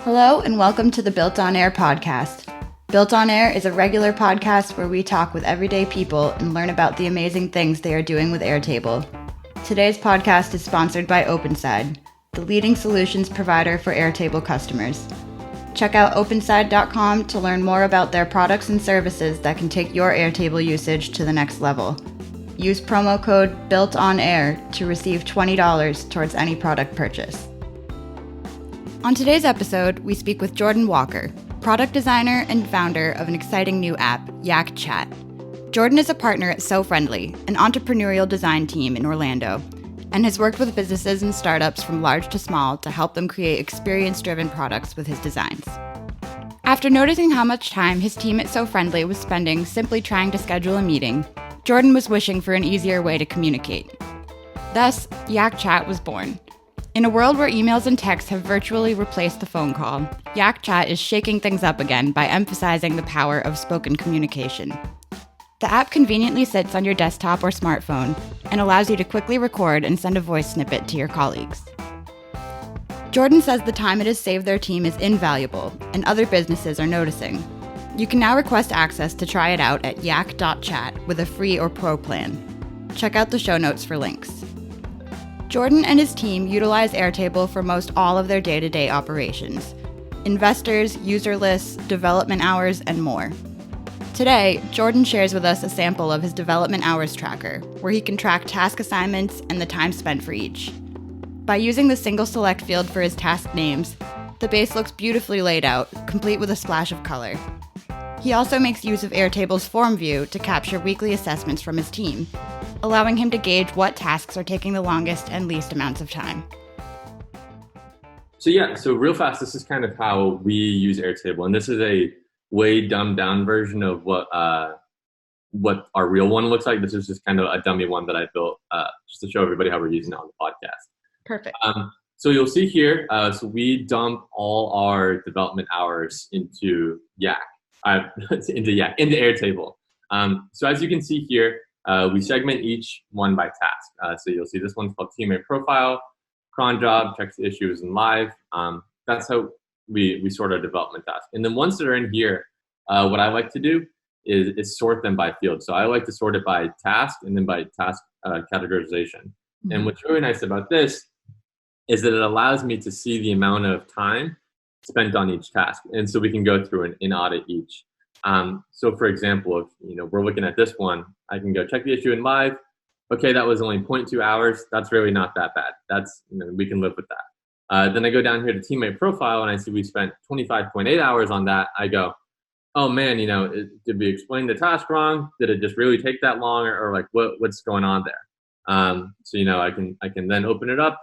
Hello and welcome to the BuiltOnAir podcast. BuiltOnAir is a regular podcast where we talk with everyday people and learn about the amazing things they are doing with Airtable. Today's podcast is sponsored by OpenSide, the leading solutions provider for Airtable customers. Check out openside.com to learn more about their products and services that can take your Airtable usage to the next level. Use promo code BuiltOnAir to receive $20 towards any product purchase. On today's episode, we speak with Jordan Walker, product designer and founder of an exciting new app, YAC Chat. Jordan is a partner at SoFriendly, an entrepreneurial design team in Orlando, and has worked with businesses and startups from large to small to help them create experience-driven products with his designs. After noticing how much time his team at SoFriendly was spending simply trying to schedule a meeting, Jordan was wishing for an easier way to communicate. Thus, YAC Chat was born. In a world where emails and texts have virtually replaced the phone call, YAC Chat is shaking things up again by emphasizing the power of spoken communication. The app conveniently sits on your desktop or smartphone and allows you to quickly record and send a voice snippet to your colleagues. Jordan says the time it has saved their team is invaluable, and other businesses are noticing. You can now request access to try it out at yak.chat with a free or pro plan. Check out the show notes for links. Jordan and his team utilize Airtable for most all of their day-to-day operations: investors, user lists, development hours, and more. Today, Jordan shares with us a sample of his development hours tracker, where he can track task assignments and the time spent for each. By using the single select field for his task names, the base looks beautifully laid out, complete with a splash of color. He also makes use of Airtable's form view to capture weekly assessments from his team, allowing him to gauge what tasks are taking the longest and least amounts of time. So real fast, this is kind of how we use Airtable, and this is a way dumbed down version of what our real one looks like. This is just kind of a dummy one that I built just to show everybody how we're using it on the podcast. Perfect. So you'll see here, so we dump all our development hours into YAC, into Airtable. So as you can see here, we segment each one by task. So you'll see this one's called teammate profile, cron job, checks the issues in live. That's how we sort our development tasks. And then once they're in here, what I like to do is sort them by field. So I like to sort it by task and then by task categorization. Mm-hmm. And what's really nice about this is that it allows me to see the amount of time spent on each task. And so we can go through and audit each. So for example, if we're looking at this one, I can go check the issue in live. Okay, that was only 0.2 hours. That's really not that bad. That's, we can live with that. Then I go down here to teammate profile and I see we spent 25.8 hours on that. I go, oh man, did we explain the task wrong? Did it just really take that long, or like what's going on there? So I can then open it up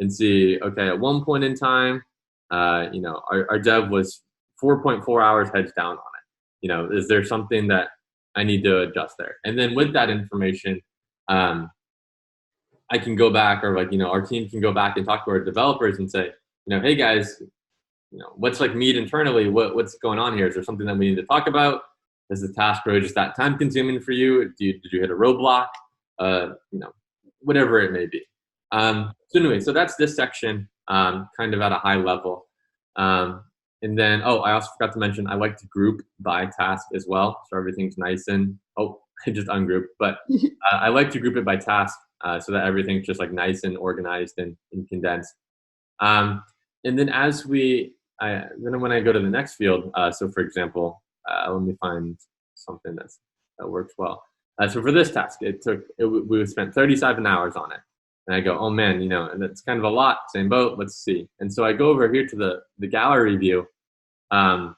and see, okay, at one point in time, our dev was 4.4 hours heads down on it. Is there something that I need to adjust there? And then with that information, I can go back, or our team can go back and talk to our developers and say, hey guys, what's meet internally? What's going on here? Is there something that we need to talk about? Is the task really just that time consuming for you? Did you hit a roadblock? Whatever it may be. So that's this section, kind of at a high level. And then, I also forgot to mention, I like to group by task as well. So everything's nice and, I just ungrouped, but I like to group it by task so that everything's just nice and organized and condensed. And then when I go to the next field, so for example, let me find something that works well. So for this task, we spent 37 hours on it. And I go, oh man, and that's kind of a lot, same boat, let's see. And so I go over here to the gallery view, and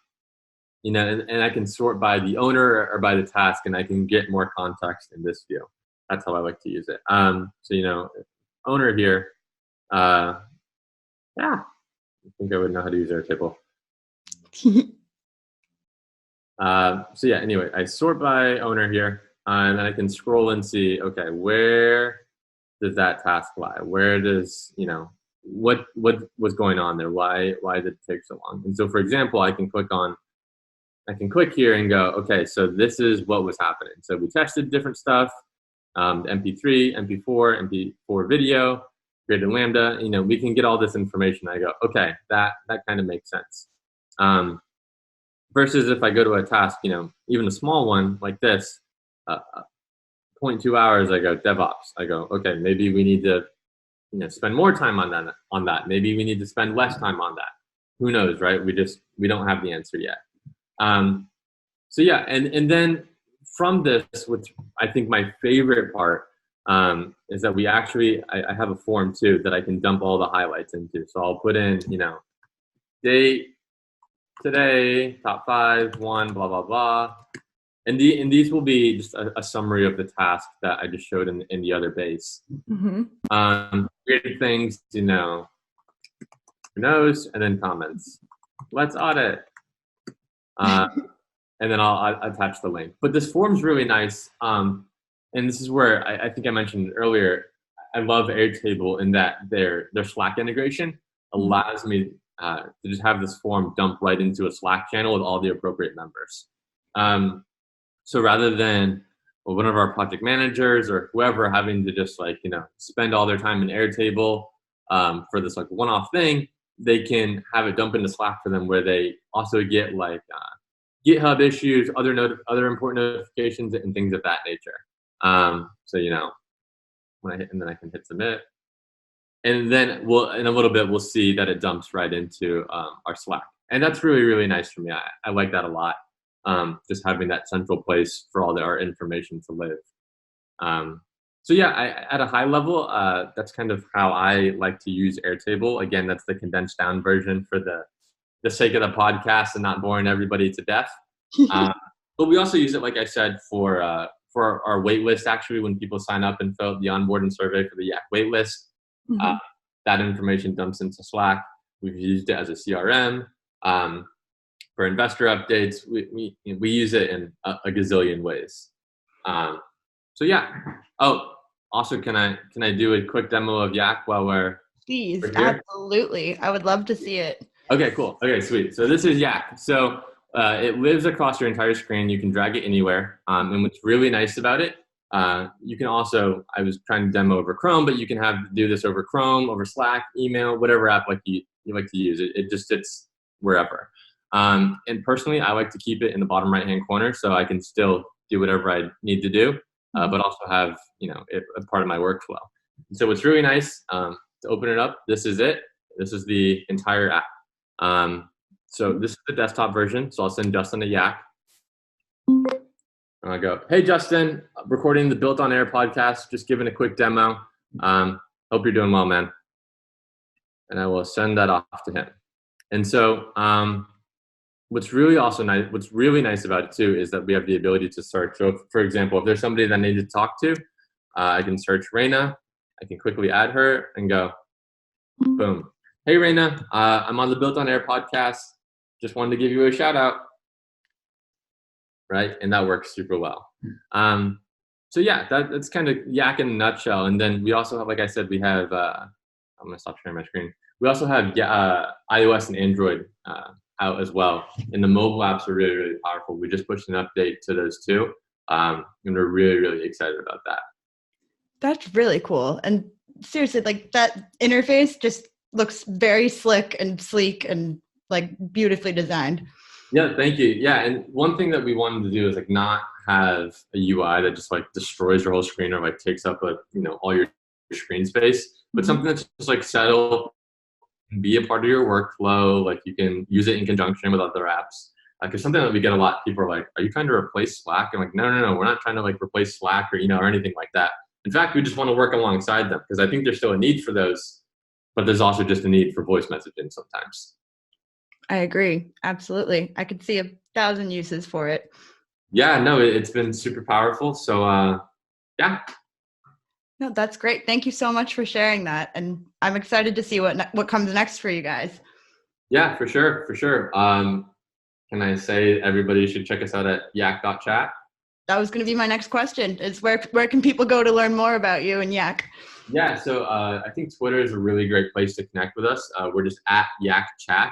I can sort by the owner or by the task, and I can get more context in this view. That's how I like to use it. Owner here, I think I would know how to use Airtable. Anyway, I sort by owner here, and then I can scroll and see, okay, where does that task lie? Where does, what was going on there? Why did it take so long? And so, for example, I can click here and go, okay, so this is what was happening. So we tested different stuff, MP3, MP4, MP4 video. created Lambda, we can get all this information. I go, okay, that kind of makes sense. Versus if I go to a task, even a small one like this, 0.2 hours, I go DevOps. I go, okay, maybe we need to, spend more time on that. Maybe we need to spend less time on that. Who knows, right? We don't have the answer yet. So yeah, and then from this, which I think my favorite part is that I have a form too that I can dump all the highlights into. So I'll put in, date, today, top 5, 1, blah, blah, blah. And these will be just a summary of the task that I just showed in the other base. Creative things, who knows, and then comments. Let's audit. And then I'll attach the link. But this form's really nice. And this is where I think I mentioned earlier, I love Airtable in that their Slack integration allows me to just have this form dump right into a Slack channel with all the appropriate members. So rather than one of our project managers or whoever having to just spend all their time in Airtable for this one-off thing, they can have it dump into Slack for them where they also get GitHub issues, other important notifications, and things of that nature. So when I hit, and then I can hit submit, and then in a little bit we'll see that it dumps right into our Slack, and that's really, really nice for me. I like that a lot. Just having that central place for all our information to live. So yeah, at a high level, that's kind of how I like to use Airtable. Again, that's the condensed down version for the sake of the podcast and not boring everybody to death. But we also use it, like I said, for our wait list. Actually, when people sign up and fill out the onboarding survey for the YAC wait list, that information dumps into Slack. We've used it as a CRM. For investor updates, we use it in a gazillion ways. So yeah. Oh, also, can I do a quick demo of YAC while we're Please, here? Absolutely. I would love to see it. Okay, cool. Okay, sweet. So this is YAC. So it lives across your entire screen. You can drag it anywhere. And what's really nice about it, you can also, I was trying to demo over Chrome, but you can do this over Chrome, over Slack, email, whatever app you like to use. It just sits wherever. And personally, I like to keep it in the bottom right-hand corner so I can still do whatever I need to do, but also have, it a part of my workflow. And so what's really nice, to open it up, this is it. This is the entire app. So this is the desktop version. So I'll send Justin a YAC. And I'll go, hey, Justin, recording the BuiltOnAir podcast, just giving a quick demo. Hope you're doing well, man. And I will send that off to him. And so what's really nice about it too is that we have the ability to search. So for example, if there's somebody that I need to talk to, I can search Raina. I can quickly add her and go, boom. Hey, Raina, I'm on the BuiltOnAir podcast. Just wanted to give you a shout out. Right? And that works super well. So yeah, that's kind of YAC in a nutshell. And then we also have, like I said, we have, I'm going to stop sharing my screen. We also have iOS and Android out as well. And the mobile apps are really, really powerful. We just pushed an update to those two. And we're really, really excited about that. That's really cool. And seriously, that interface just looks very slick and sleek and beautifully designed. Yeah, thank you. Yeah, and one thing that we wanted to do is not have a UI that just destroys your whole screen or takes up all your screen space, but something that's just settle and be a part of your workflow. You can use it in conjunction with other apps. It's something that we get a lot. People are like, "Are you trying to replace Slack?" I'm like, "No, we're not trying to replace Slack or or anything like that. In fact, we just want to work alongside them because I think there's still a need for those, but there's also just a need for voice messaging sometimes." I agree. Absolutely. I could see 1,000 uses for it. Yeah, no, it's been super powerful. So, yeah. No, that's great. Thank you so much for sharing that. And I'm excited to see what comes next for you guys. Yeah, for sure. Can I say everybody should check us out at YAC.chat? That was going to be my next question is where can people go to learn more about you and YAC? Yeah, so I think Twitter is a really great place to connect with us. We're just at YAC Chat.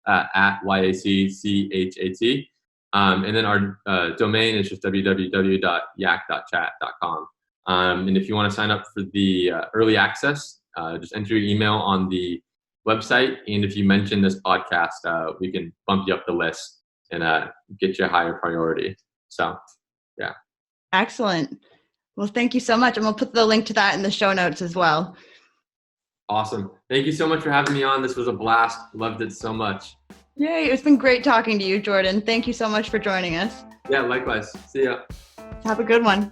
At YACCHAT. And then our domain is just www.yac.chat.com. And if you want to sign up for the early access Just enter your email on the website, and if you mention this podcast, we can bump you up the list and get you a higher priority. So, yeah. Excellent. Well, thank you so much. And we'll put the link to that in the show notes as well. Awesome. Thank you so much for having me on. This was a blast. Loved it so much. Yay. It's been great talking to you, Jordan. Thank you so much for joining us. Yeah, likewise. See ya. Have a good one.